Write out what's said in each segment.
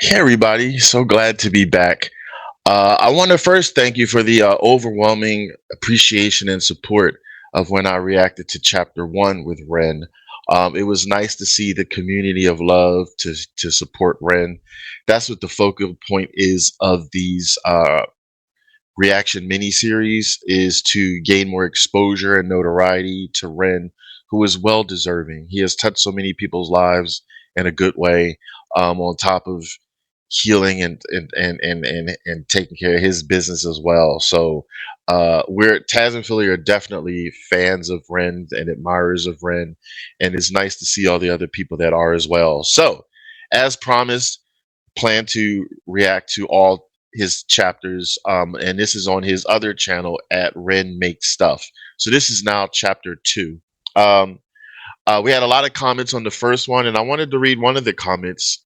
Hey everybody, so glad to be back. I want to first thank you for the overwhelming appreciation and support of when I reacted to chapter one with Ren. It was nice to see the community of love to support Ren. That's what the focal point is of these reaction miniseries, is to gain more exposure and notoriety to Ren, who is well deserving. He has touched so many people's lives in a good way, on top of healing and taking care of his business as well. So we're Tazzz and Philly are definitely fans of Ren and admirers of Ren, and it's nice to see all the other people that are as well. So, as promised, plan to react to all his chapters, and this is on his other channel at RenMakesStuff. So this is now chapter two. Um, we had a lot of comments on the first one, and I wanted to read one of the comments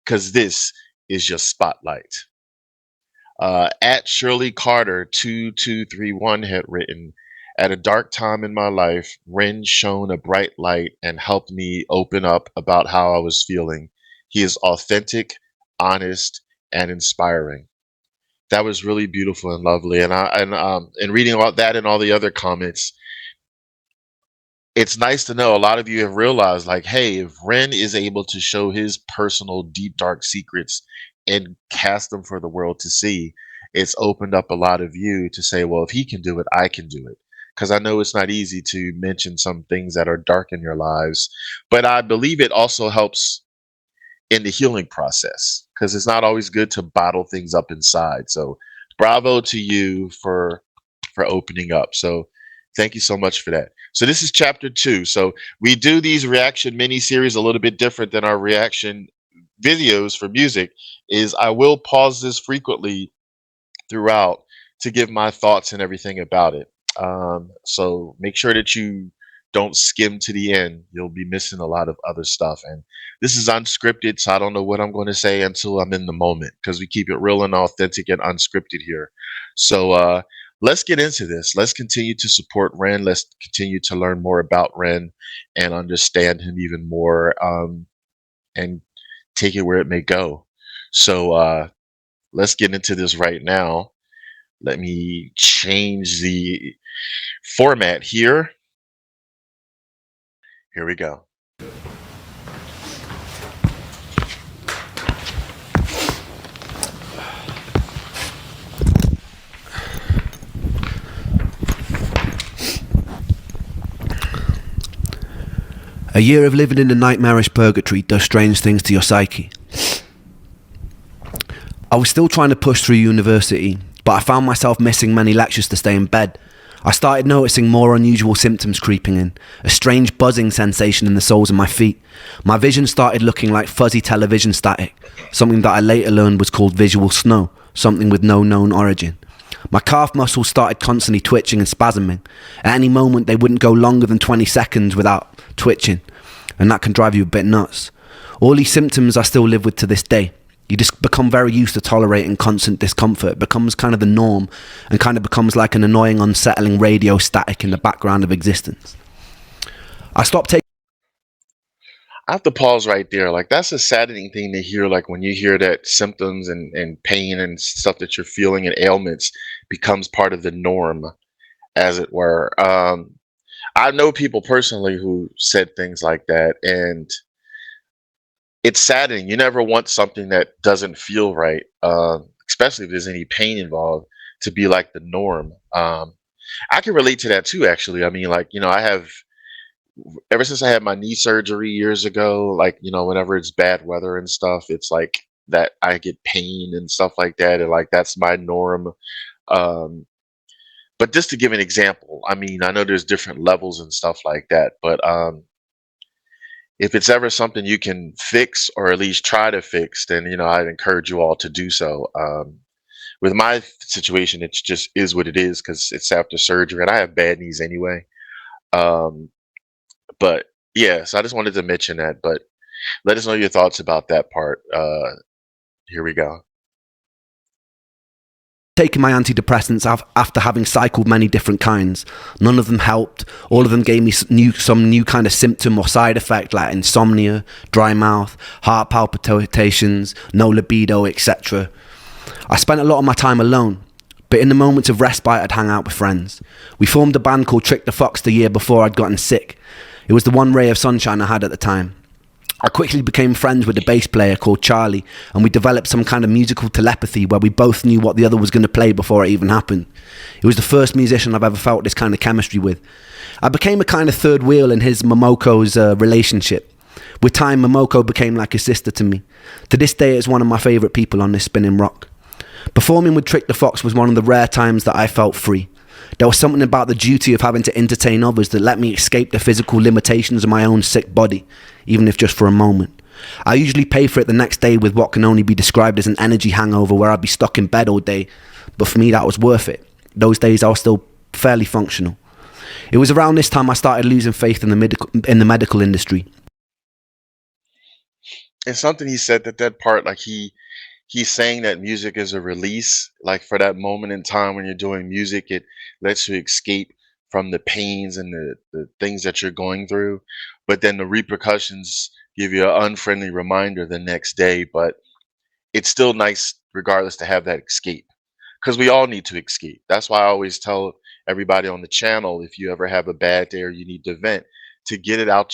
because this is your spotlight. At Shirley Carter 2231 had written, "At a dark time in my life, Ren shone a bright light and helped me open up about how I was feeling. He is authentic, honest, and inspiring." That was really beautiful and lovely. And reading about that and all the other comments, it's nice to know a lot of you have realized, like, hey, if Ren is able to show his personal deep dark secrets and cast them for the world to see, it's opened up a lot of you to say, well, if he can do it, I can do it. Because I know it's not easy to mention some things that are dark in your lives, but I believe it also helps in the healing process, because it's not always good to bottle things up inside. So bravo to you for opening up. So thank you so much for that. So this is chapter two. So we do these reaction mini series a little bit different than our reaction videos for music. Is I will pause this frequently throughout to give my thoughts and everything about it. So make sure that you don't skim to the end. You'll be missing a lot of other stuff. And this is unscripted, so I don't know what I'm going to say until I'm in the moment, because we keep it real and authentic and unscripted here. So let's get into this. Let's continue to support Ren. Let's continue to learn more about Ren and understand him even more, and take it where it may go. So let's get into this right now. Let me change the format here. Here we go. A year of living in a nightmarish purgatory does strange things to your psyche. I was still trying to push through university, but I found myself missing many lectures to stay in bed. I started noticing more unusual symptoms creeping in, a strange buzzing sensation in the soles of my feet. My vision started looking like fuzzy television static, something that I later learned was called visual snow, something with no known origin. My calf muscles started constantly twitching and spasming. At any moment they wouldn't go longer than 20 seconds without twitching, and that can drive you a bit nuts. All these symptoms I still live with to this day. You just become very used to tolerating constant discomfort. It becomes kind of the norm, and kind of becomes like an annoying, unsettling radio static in the background of existence. I have to pause right there. Like, that's a saddening thing to hear. Like, when you hear that symptoms and pain and stuff that you're feeling and ailments becomes part of the norm, as it were. I know people personally who said things like that, and it's saddening. You never want something that doesn't feel right, especially if there's any pain involved, to be like the norm. I can relate to that too, actually. I mean, like, I have, ever since I had my knee surgery years ago, like, whenever it's bad weather and stuff, it's like that I get pain and stuff like that. And like, that's my norm. Um, but just to give an example, I mean, I know there's different levels and stuff like that, but if it's ever something you can fix, or at least try to fix, then I'd encourage you all to do so. With my situation, it's just is what it is, because it's after surgery and I have bad knees anyway. Um, but yeah, so I just wanted to mention that. But let us know your thoughts about that part. Here we go. taking my antidepressants after having cycled many different kinds. None of them helped. All of them gave me some new kind of symptom or side effect, like insomnia, dry mouth, heart palpitations, no libido, etc. I spent a lot of my time alone, but in the moments of respite I'd hang out with friends. We formed a band called Trick the Fox the year before I'd gotten sick. It was the one ray of sunshine I had at the time. I quickly became friends with a bass player called Charlie, and we developed some kind of musical telepathy where we both knew what the other was going to play before it even happened. It was the first musician I've ever felt this kind of chemistry with. I became a kind of third wheel in his Momoko's relationship. With time, Momoko became like a sister to me. To this day, it's one of my favourite people on this spinning rock. Performing with Trick the Fox was one of the rare times that I felt free. There was something about the duty of having to entertain others that let me escape the physical limitations of my own sick body, even if just for a moment. I usually pay for it the next day with what can only be described as an energy hangover where I'd be stuck in bed all day, but for me that was worth it. Those days I was still fairly functional. It was around this time I started losing faith in the medical industry. And something he said that part, like he's saying that music is a release, like for that moment in time when you're doing music, it lets you escape from the pains and the things that you're going through, but then the repercussions give you an unfriendly reminder the next day. But it's still nice regardless to have that escape, because we all need to escape. That's why I always tell everybody on the channel, if you ever have a bad day or you need to vent, to get it out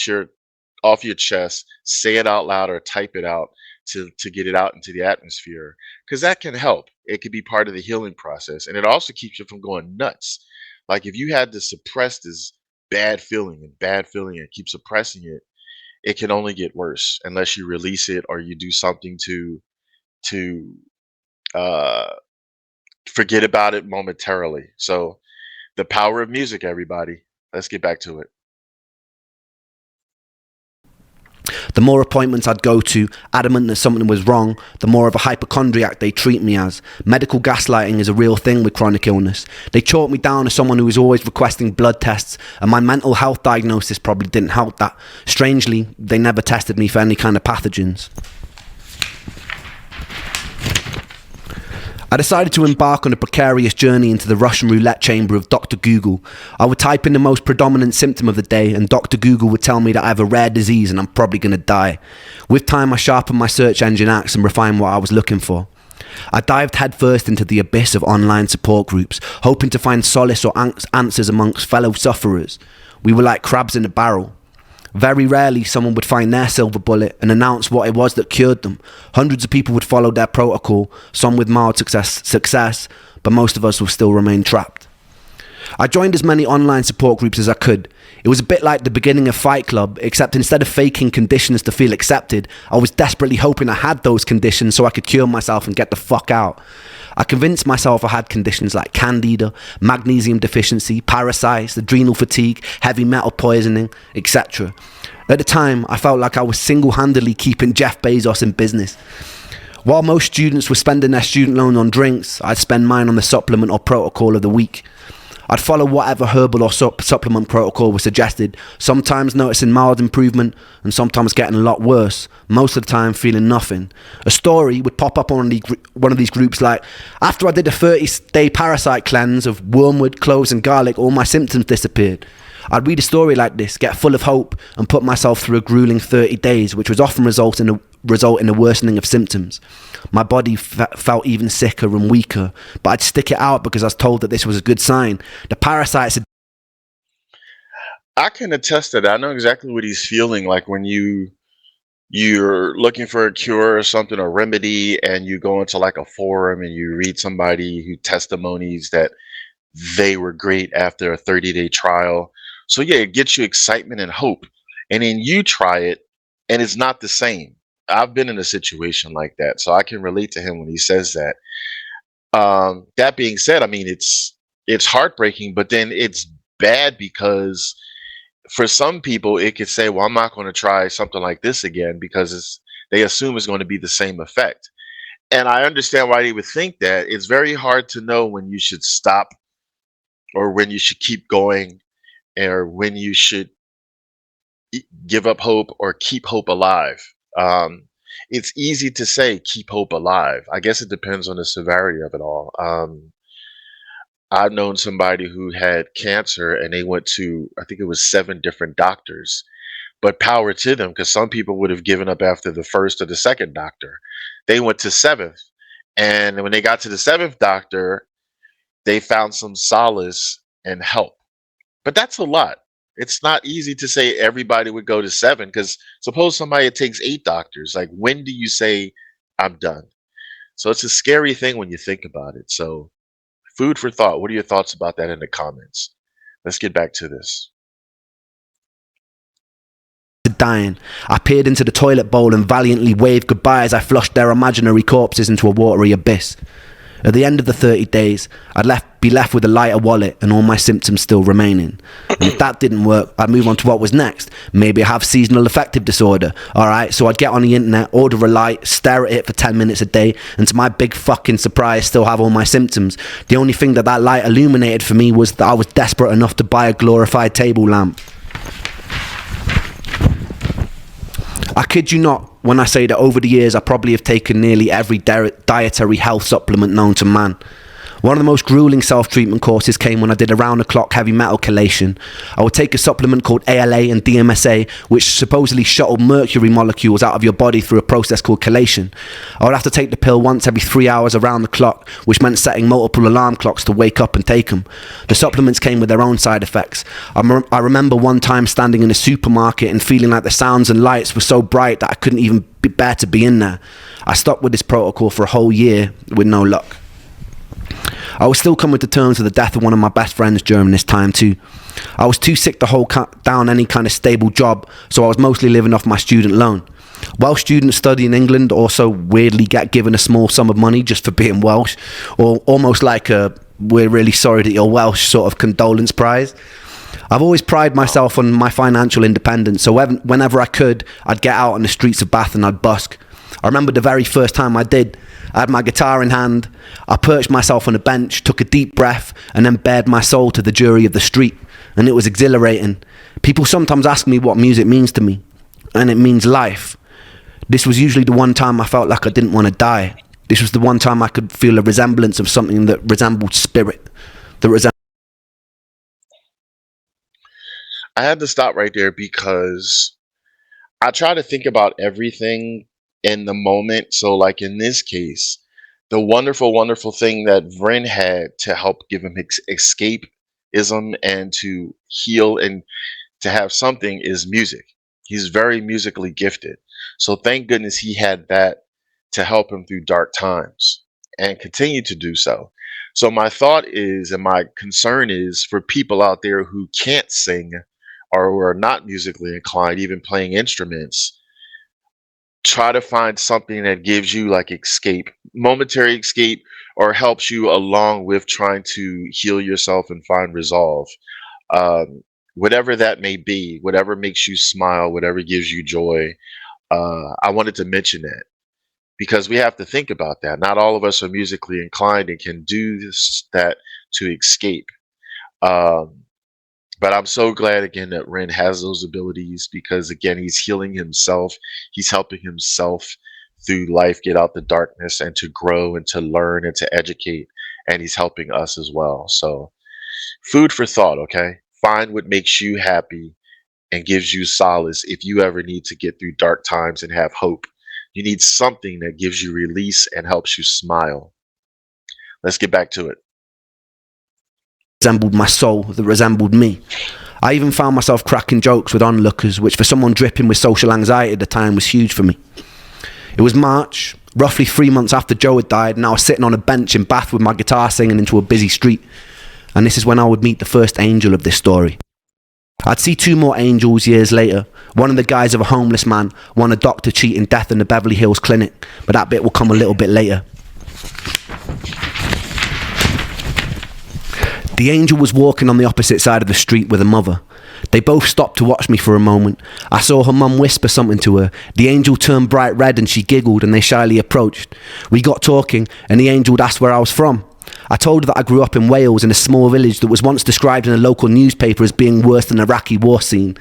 off your chest, say it out loud or type it out, to get it out into the atmosphere, because that can help. It could be part of the healing process, and it also keeps you from going nuts. Like if you had to suppress this bad feeling and keep suppressing it, it can only get worse unless you release it or you do something to uh forget about it momentarily. So the power of music, everybody. Let's get back to it. The more appointments I'd go to, adamant that something was wrong, the more of a hypochondriac they treat me as. Medical gaslighting is a real thing with chronic illness. They chalk me down as someone who was always requesting blood tests, and my mental health diagnosis probably didn't help that. Strangely, they never tested me for any kind of pathogens. I decided to embark on a precarious journey into the Russian roulette chamber of Dr. Google. I would type in the most predominant symptom of the day, and Dr. Google would tell me that I have a rare disease and I'm probably going to die. With time, I sharpened my search engine axe and refined what I was looking for. I dived headfirst into the abyss of online support groups, hoping to find solace or answers amongst fellow sufferers. We were like crabs in a barrel. Very rarely someone would find their silver bullet and announce what it was that cured them. Hundreds of people would follow their protocol, some with mild success, but most of us will still remain trapped. I joined as many online support groups as I could. It was a bit like the beginning of Fight Club, except instead of faking conditions to feel accepted, I was desperately hoping I had those conditions so I could cure myself and get the fuck out. I convinced myself I had conditions like candida, magnesium deficiency, parasites, adrenal fatigue, heavy metal poisoning, etc. At the time, I felt like I was single-handedly keeping Jeff Bezos in business. While most students were spending their student loan on drinks, I'd spend mine on the supplement or protocol of the week. I'd follow whatever herbal or supplement protocol was suggested, sometimes noticing mild improvement and sometimes getting a lot worse, most of the time feeling nothing. A story would pop up on one of these groups like, after I did a 30-day parasite cleanse of wormwood, cloves and garlic, all my symptoms disappeared. I'd read a story like this, get full of hope and put myself through a grueling 30 days, which would often result in a worsening of symptoms. My body felt even sicker and weaker, but I'd stick it out because I was told that this was a good sign. The parasites... I can attest to that. I know exactly what he's feeling like when you're looking for a cure or something, a remedy, and you go into like a forum and you read somebody who testimonies that they were great after a 30-day trial. So yeah, it gets you excitement and hope. And then you try it and it's not the same. I've been in a situation like that, so I can relate to him when he says that. That being said, I mean, it's heartbreaking, but then it's bad because for some people it could say, well, I'm not going to try something like this again because they assume it's going to be the same effect. And I understand why they would think that. It's very hard to know when you should stop or when you should keep going or when you should give up hope or keep hope alive. It's easy to say keep hope alive. I guess it depends on the severity of it all. I've known somebody who had cancer and they went to, I think it was 7 different doctors, but power to them because some people would have given up after the first or the second doctor. They went to seventh. And when they got to the seventh doctor, they found some solace and help. But that's a lot. It's not easy to say everybody would go to 7 because suppose somebody takes 8 doctors. Like, when do you say, I'm done? So it's a scary thing when you think about it. So, food for thought. What are your thoughts about that in the comments? Let's get back to this. Dying, I peered into the toilet bowl and valiantly waved goodbye as I flushed their imaginary corpses into a watery abyss. At the end of the 30 days, I'd be left with a lighter wallet and all my symptoms still remaining. And if that didn't work, I'd move on to what was next. Maybe I have seasonal affective disorder. Alright, so I'd get on the internet, order a light, stare at it for 10 minutes a day, and to my big fucking surprise, still have all my symptoms. The only thing that light illuminated for me was that I was desperate enough to buy a glorified table lamp. I kid you not when I say that over the years I probably have taken nearly every dietary health supplement known to man. One of the most grueling self-treatment courses came when I did a round-the-clock heavy metal chelation. I would take a supplement called ALA and DMSA, which supposedly shuttled mercury molecules out of your body through a process called chelation. I would have to take the pill once every 3 hours around the clock, which meant setting multiple alarm clocks to wake up and take them. The supplements came with their own side effects. I remember one time standing in a supermarket and feeling like the sounds and lights were so bright that I couldn't even bear to be in there. I stuck with this protocol for a whole year with no luck. I was still coming to terms with the death of one of my best friends during this time too. I was too sick to hold down any kind of stable job, so I was mostly living off my student loan. Welsh students study in England also weirdly get given a small sum of money just for being Welsh, or almost like a "we're really sorry that you're Welsh" sort of condolence prize. I've always prided myself on my financial independence, so whenever I could, I'd get out on the streets of Bath and I'd busk. I remember the very first time I did. I had my guitar in hand, I perched myself on a bench, took a deep breath, and then bared my soul to the jury of the street. And it was exhilarating. People sometimes ask me what music means to me, and it means life. This was usually the one time I felt like I didn't want to die. This was the one time I could feel a resemblance of something that resembled spirit. I had to stop right there because I try to think about everything in the moment. So, like in this case, the wonderful, wonderful thing that Vren had to help give him escapism and to heal and to have something is music. He's very musically gifted. So, thank goodness he had that to help him through dark times and continue to do so. So, my thought is, and my concern is for people out there who can't sing or who are not musically inclined, even playing instruments, try to find something that gives you like escape, momentary escape, or helps you along with trying to heal yourself and find resolve. Whatever that may be, whatever makes you smile, whatever gives you joy. I wanted to mention that because we have to think about that. Not all of us are musically inclined and can do that to escape. But I'm so glad again that Ren has those abilities because again, he's healing himself. He's helping himself through life get out the darkness and to grow and to learn and to educate. And he's helping us as well. So food for thought, okay? Find what makes you happy and gives you solace if you ever need to get through dark times and have hope. You need something that gives you release and helps you smile. Let's get back to it. Resembled my soul, that resembled me. I even found myself cracking jokes with onlookers, which for someone dripping with social anxiety at the time was huge for me. It was March, roughly 3 months after Joe had died, and I was sitting on a bench in Bath with my guitar singing into a busy street. And this is when I would meet the first angel of this story. I'd see 2 more angels years later, one in the guise of a homeless man, one a doctor cheating death in the Beverly Hills clinic, but that bit will come a little bit later. The angel was walking on the opposite side of the street with a mother. They both stopped to watch me for a moment. I saw her mum whisper something to her. The angel turned bright red and she giggled and they shyly approached. We got talking and the angel asked where I was from. I told her that I grew up in Wales in a small village that was once described in a local newspaper as being worse than an Iraqi war scene.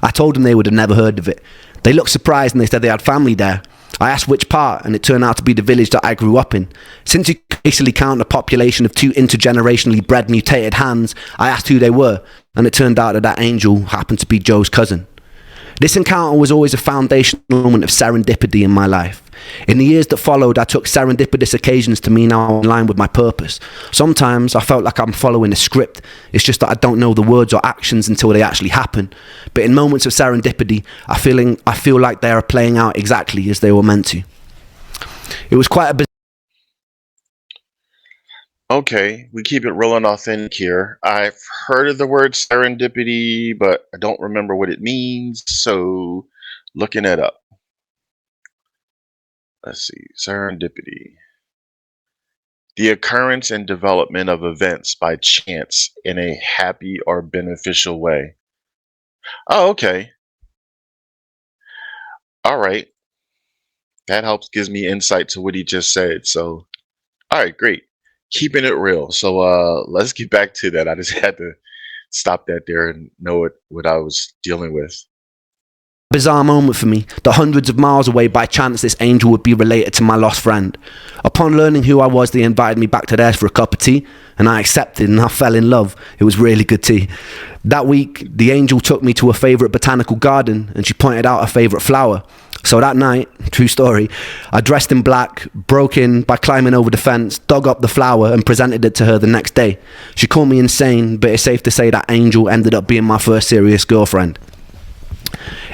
I told them they would have never heard of it. They looked surprised and they said they had family there. I asked which part, and it turned out to be the village that I grew up in. Since you could basically count a population of 2 intergenerationally bred mutated hands, I asked who they were, and it turned out that that angel happened to be Joe's cousin. This encounter was always a foundational moment of serendipity in my life. In the years that followed, I took serendipitous occasions to mean I'm in line with my purpose. Sometimes I felt like I'm following a script. It's just that I don't know the words or actions until they actually happen. But in moments of serendipity, I feel like they are playing out exactly as they were meant to. It was quite a Okay, we keep it real and authentic here. I've heard of the word serendipity, but I don't remember what it means. So, looking it up. Let's see. Serendipity. The occurrence and development of events by chance in a happy or beneficial way. Oh, okay. All right. That helps, gives me insight to what he just said. So, all right, great. Keeping it real. So, let's get back to that. I just had to stop that there and know what I was dealing with. bizarre moment for me that hundreds of miles away by chance this angel would be related to my lost friend. Upon learning who I was, they invited me back to theirs for a cup of tea, and I accepted and I fell in love. It was really good tea. That week, the angel took me to a favourite botanical garden and she pointed out a favourite flower. So that night, true story, I dressed in black, broke in by climbing over the fence, dug up the flower and presented it to her the next day. She called me insane, but it's safe to say that angel ended up being my first serious girlfriend.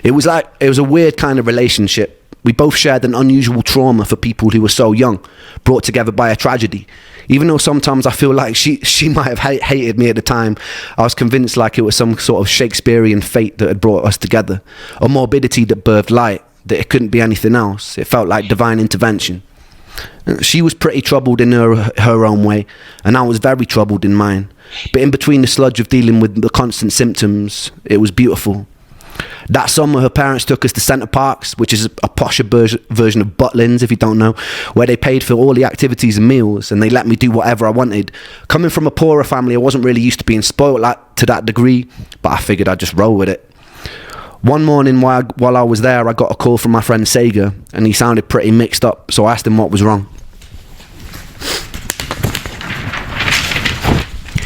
It was a weird kind of relationship. We both shared an unusual trauma for people who were so young, brought together by a tragedy. Even though sometimes I feel like she might have hated me at the time, I was convinced like it was some sort of Shakespearean fate that had brought us together. A morbidity that birthed light, that it couldn't be anything else. It felt like divine intervention. She was pretty troubled in her own way, and I was very troubled in mine. But in between the sludge of dealing with the constant symptoms, it was beautiful. That summer, her parents took us to Centre Parks, which is a posher version of Butlins, if you don't know, where they paid for all the activities and meals, and they let me do whatever I wanted. Coming from a poorer family, I wasn't really used to being spoiled to that degree, but I figured I'd just roll with it. One morning while I was there, I got a call from my friend Sega, and he sounded pretty mixed up, so I asked him what was wrong.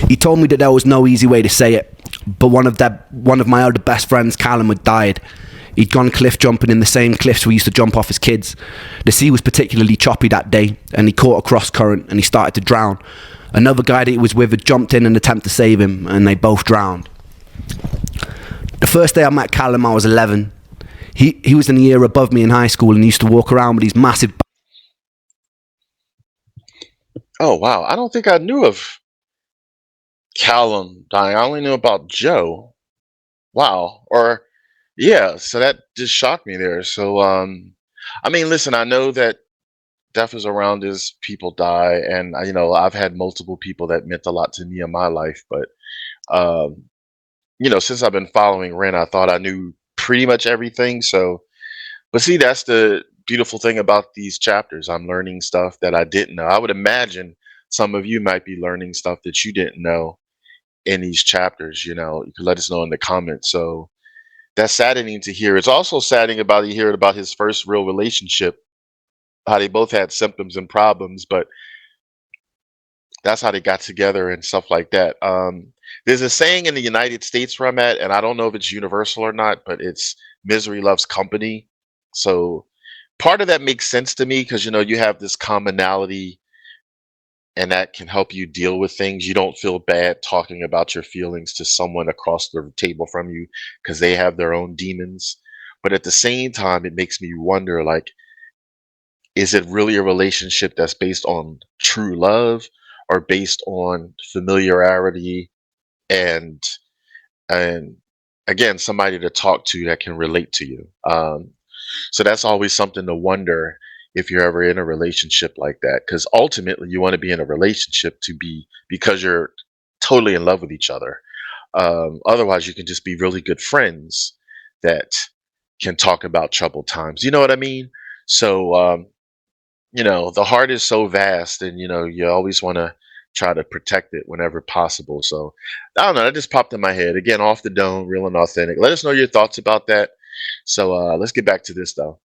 He told me that there was no easy way to say it, but one of my other best friends, Callum, had died. He'd gone cliff jumping in the same cliffs we used to jump off as kids. The sea was particularly choppy that day, and he caught a cross current and he started to drown. Another guy that he was with had jumped in an attempt to save him, and they both drowned. The first day I met Callum, I was 11. He was in a year above me in high school and used to walk around with these massive... Oh, wow. I don't think I knew of Callum dying. I only knew about Joe. Wow. Or yeah, so that just shocked me there. So I mean, listen, I know that death is around as people die, and I've had multiple people that meant a lot to me in my life, but um since I've been following Ren, I thought I knew pretty much everything. So, but see, that's the beautiful thing about these chapters. I'm learning stuff that I didn't know. I would imagine some of you might be learning stuff that you didn't know in these chapters. You could let us know in the comments. So that's saddening to hear. It's also saddening about you hearing about his first real relationship, how they both had symptoms and problems, but that's how they got together and stuff like that. There's a saying in the United States where I'm at, and I don't know if it's universal or not, but it's misery loves company. So part of that makes sense to me because you have this commonality, and that can help you deal with things. You don't feel bad talking about your feelings to someone across the table from you because they have their own demons. But at the same time, it makes me wonder, like, is it really a relationship that's based on true love or based on familiarity and and again, somebody to talk to that can relate to you? So that's always something to wonder if you're ever in a relationship like that, because ultimately you want to be in a relationship to be because you're totally in love with each other. Otherwise, you can just be really good friends that can talk about troubled times. You know what I mean? So the heart is so vast, and you always want to try to protect it whenever possible. So I don't know, that just popped in my head. Again, off the dome, real and authentic. Let us know your thoughts about that. So let's get back to this though.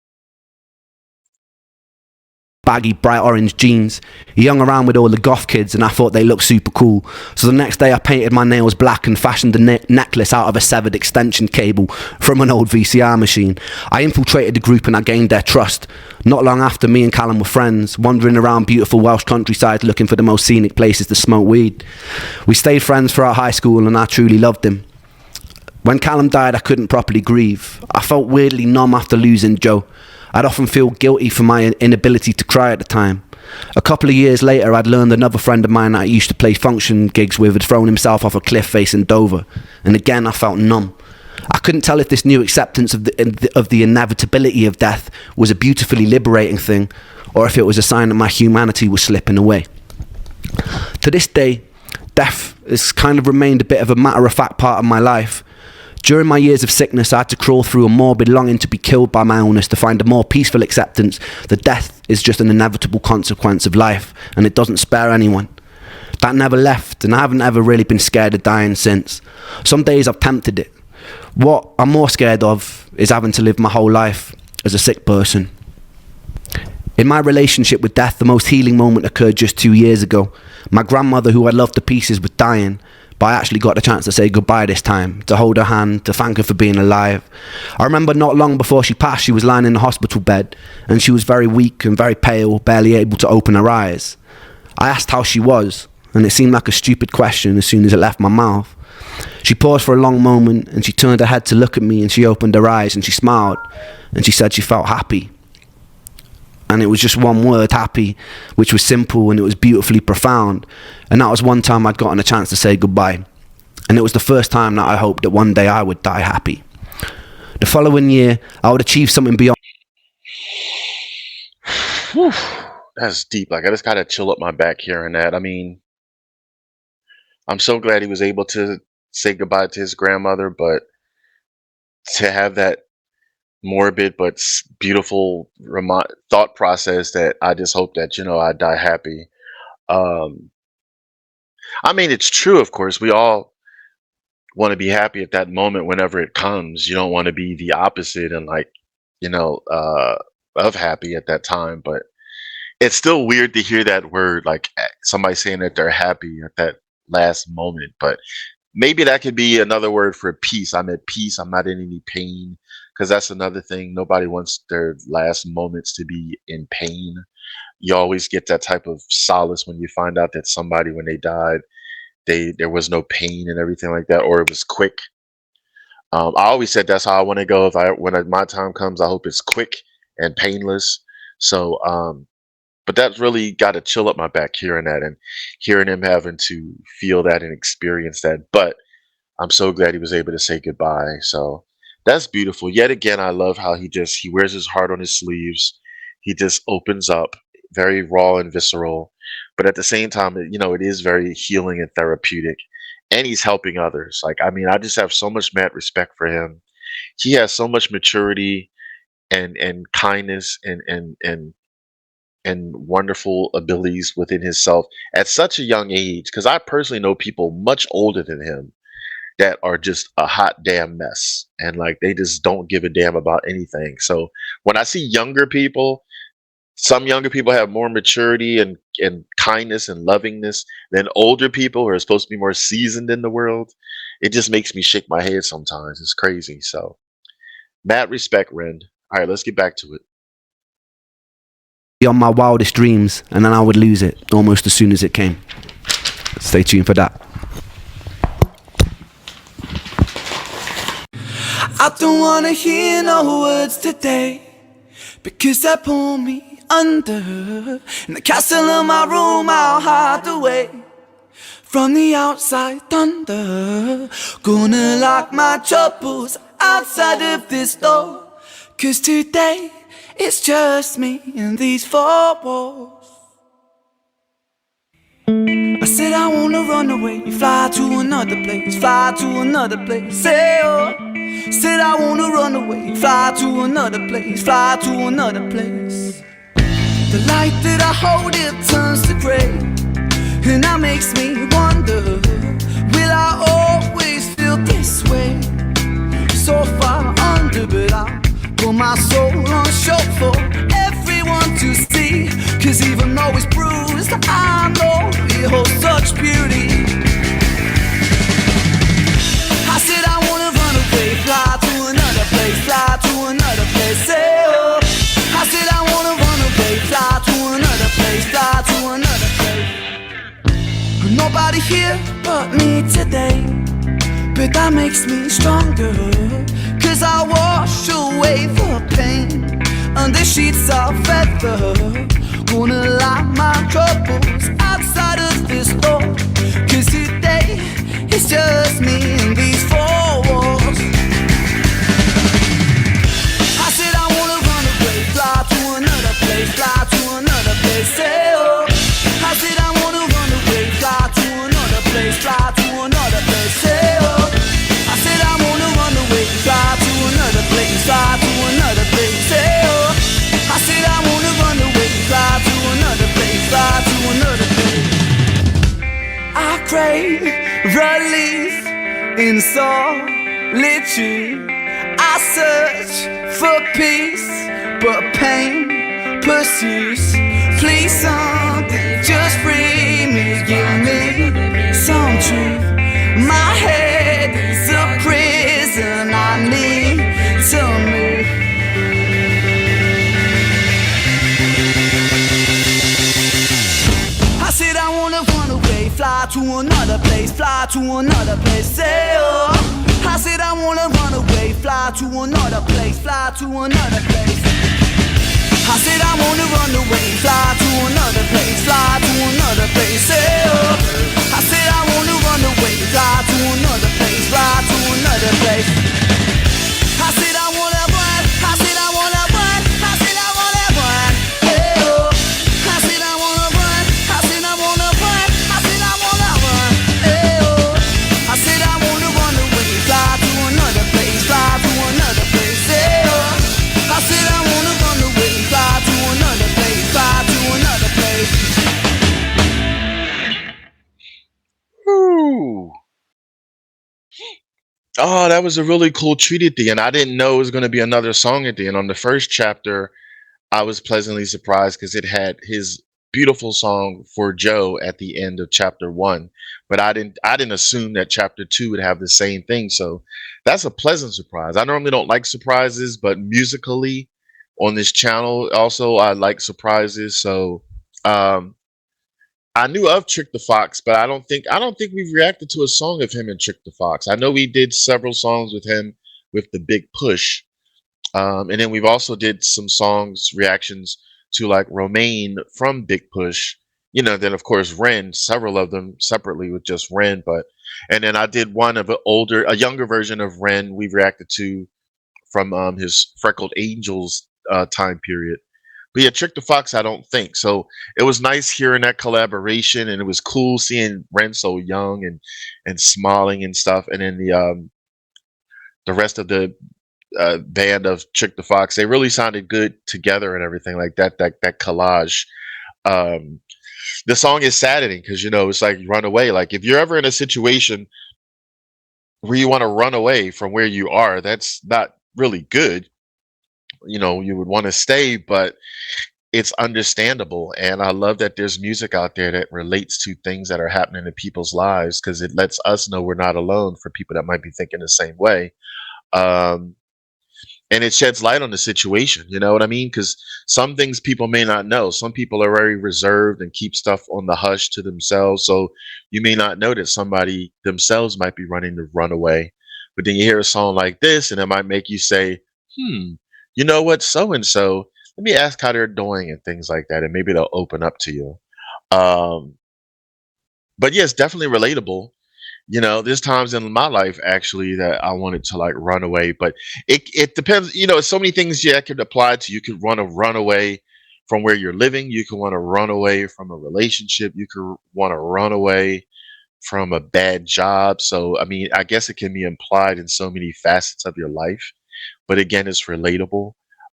baggy bright orange jeans. He hung around with all the goth kids and I thought they looked super cool. So the next day I painted my nails black and fashioned a necklace out of a severed extension cable from an old VCR machine. I infiltrated the group and I gained their trust. Not long after, me and Callum were friends, wandering around beautiful Welsh countryside looking for the most scenic places to smoke weed. We stayed friends throughout high school and I truly loved him. When Callum died, I couldn't properly grieve. I felt weirdly numb after losing Joe. I'd often feel guilty for my inability to cry at the time. A couple of years later, I'd learned another friend of mine that I used to play function gigs with had thrown himself off a cliff facing Dover. And again, I felt numb. I couldn't tell if this new acceptance of the inevitability of death was a beautifully liberating thing, or if it was a sign that my humanity was slipping away. To this day, death has kind of remained a bit of a matter-of-fact part of my life. During my years of sickness, I had to crawl through a morbid longing to be killed by my illness to find a more peaceful acceptance that death is just an inevitable consequence of life and it doesn't spare anyone. That never left, and I haven't ever really been scared of dying since. Some days I've tempted it. What I'm more scared of is having to live my whole life as a sick person. In my relationship with death, the most healing moment occurred just 2 years ago. My grandmother, who I loved to pieces, was dying, but I actually got the chance to say goodbye this time, to hold her hand, to thank her for being alive. I remember not long before she passed, she was lying in the hospital bed, and she was very weak and very pale, barely able to open her eyes. I asked how she was, and it seemed like a stupid question as soon as it left my mouth. She paused for a long moment, and she turned her head to look at me, and she opened her eyes, and she smiled, and she said she felt happy. And it was just one word, happy, which was simple and it was beautifully profound. And that was one time I'd gotten a chance to say goodbye. And it was the first time that I hoped that one day I would die happy. The following year, I would achieve something beyond. Whew, that's deep. Like, I just gotta chill up my back hearing that. I mean, I'm so glad he was able to say goodbye to his grandmother, but to have that morbid but beautiful thought process that I just hope that, I die happy. Um, I mean, it's true, of course. We all want to be happy at that moment whenever it comes. You don't want to be the opposite and of happy at that time. But it's still weird to hear that word, like somebody saying that they're happy at that last moment. But maybe that could be another word for peace. I'm at peace. I'm not in any pain. Because that's another thing. Nobody wants their last moments to be in pain. You always get that type of solace when you find out that somebody, when they died, there was no pain and everything like that, or it was quick. I always said that's how I want to go. When my time comes, I hope it's quick and painless. So, but that's really got to chill up my back hearing that and hearing him having to feel that and experience that. But I'm so glad he was able to say goodbye. So. That's beautiful. Yet again, I love how he wears his heart on his sleeves. He just opens up, very raw and visceral. But at the same time, it is very healing and therapeutic. And he's helping others. Like, I mean, I just have so much mad respect for him. He has so much maturity and kindness and wonderful abilities within himself at such a young age. Because I personally know people much older than him that are just a hot damn mess, and like they just don't give a damn about anything. So when I see some younger people have more maturity and kindness and lovingness than older people who are supposed to be more seasoned in the world. It just makes me shake my head sometimes. It's crazy. So mad respect, Ren. All right, let's get back to it. On my wildest dreams, and then I would lose it almost as soon as it came. Stay tuned for that. I don't wanna hear no words today, because they pull me under. In the castle of my room I'll hide away from the outside thunder. Gonna lock my troubles outside of this door, 'cause today it's just me and these four walls. I said I wanna run away, fly to another place, fly to another place, say oh. Said I wanna run away, fly to another place, fly to another place. The light that I hold, it turns to grey, and that makes me wonder, will I always feel this way? So far under, but I put my soul on show for everyone. one to see. Cause even though it's bruised, I know it holds such beauty. I said I wanna run away, fly to another place, fly to another place, say oh. I said I wanna run away, fly to another place, fly to another place. Nobody here but me today, but that makes me stronger. Cause I wash away the pain under sheets of feather. Wanna lock my troubles outside of this door. Cause today it's just me and these four walls. I said I wanna run away, fly to another place, fly to another place, say oh. I said I wanna run away, fly to another place, fly to another place, say oh. I said I wanna run away, fly to another place, fly to another place, say oh. I said I wanna run away, fly to another place, fly to another place. I crave relief in solitude. I search for peace, but pain pursues. Please something, just free me, give me some truth. My head is a prison, I need to move. I said I wanna run away, fly to another place, fly to another place, say oh. I said I wanna run away, fly to another place, fly to another place. I said I wanna run away, fly to another place, fly to another place, say oh. I said I wanna run away, fly to another place, fly to another place. I said I wanna run, I said I wanna run, I said I wanna run, hey oh. I said I wanna run, I said I wanna run, I said I wanna run, hey oh. I said I wanna run away, fly to another place, fly to another place, hey oh. I said I wanna run away, fly to another place, fly to another place. Ooh. Oh, that was a really cool treat at the end. I didn't know it was going to be another song at the end. On the first chapter, I was pleasantly surprised because it had his beautiful song for Joe at the end of chapter one. But I didn't assume that chapter two would have the same thing. So that's a pleasant surprise. I normally don't like surprises, but musically on this channel also I like surprises. So um I knew of Trick the Fox, but I don't think we've reacted to a song of him and Trick the Fox. I know we did several songs with him with the Big Push. And then we've also did some songs reactions to like Romaine from Big Push. Then of course Ren, several of them separately with just Ren, and then I did one of a younger version of Ren we reacted to from his Freckled Angels time period. But yeah, Trick the Fox, I don't think. So it was nice hearing that collaboration, and it was cool seeing Ren so young and smiling and stuff. And then the rest of the band of Trick the Fox, they really sounded good together and everything like that. That collage. Um, the song is saddening because it's like run away. Like if you're ever in a situation where you want to run away from where you are, that's not really good. You would want to stay, but it's understandable. And I love that there's music out there that relates to things that are happening in people's lives because it lets us know we're not alone for people that might be thinking the same way. Um, and it sheds light on the situation, you know what I mean? Because some things people may not know. Some people are very reserved and keep stuff on the hush to themselves. So you may not know that somebody themselves might be running to run away. But then you hear a song like this, and it might make you say, you know what, so and so, let me ask how they're doing and things like that. And maybe they'll open up to you. Um, but yeah, it's definitely relatable. There's times in my life actually that I wanted to like run away, but it depends. So many things you could apply to. You could want to run away from where you're living. You could want to run away from a relationship. You could want to run away from a bad job. So I mean, I guess it can be implied in so many facets of your life. But again, it's relatable.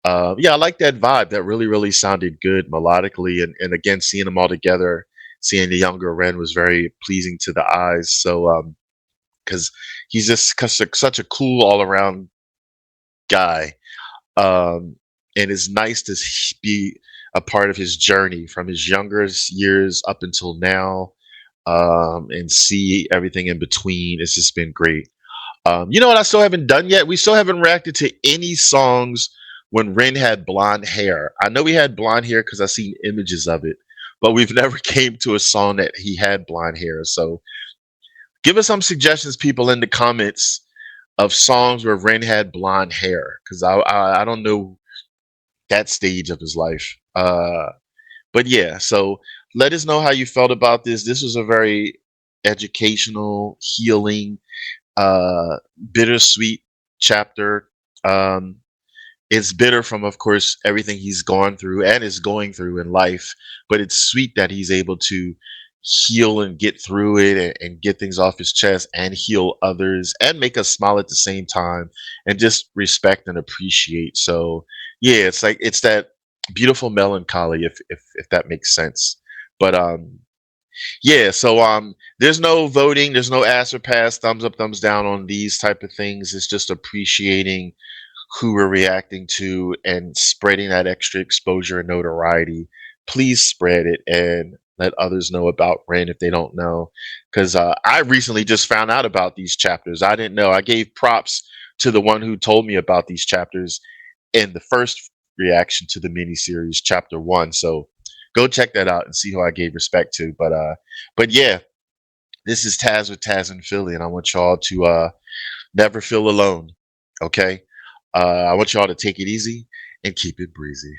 Yeah, I like that vibe. That really, really sounded good melodically, and again, seeing them all together, seeing the younger Ren was very pleasing to the eyes. So, because he's just such a cool all around guy, and it's nice to be a part of his journey from his younger years up until now, and see everything in between. It's just been great. You know what I still haven't done yet? We still haven't reacted to any songs when Ren had blonde hair. I know he had blonde hair because I've seen images of it, but we've never came to a song that he had blonde hair. So give us some suggestions, people, in the comments of songs where Ren had blonde hair, because I don't know that stage of his life. But yeah, so let us know how you felt about this. This was a very educational, healing, bittersweet chapter. Um, it's bitter from, of course, everything he's gone through and is going through in life, but it's sweet that he's able to heal and get through it, and get things off his chest and heal others and make us smile at the same time and just respect and appreciate. So yeah, it's like it's that beautiful melancholy, if that makes sense. But yeah, so there's no voting, there's no ass or pass, thumbs up, thumbs down on these type of things. It's just appreciating who we're reacting to and spreading that extra exposure and notoriety. Please spread it and let others know about Ren if they don't know. Because I recently just found out about these chapters. I didn't know. I gave props to the one who told me about these chapters in the first reaction to the miniseries, chapter one. So go check that out and see who I gave respect to. But yeah, this is Tazzz with Tazzz N Philly, and I want y'all to never feel alone. Okay, I want y'all to take it easy and keep it breezy.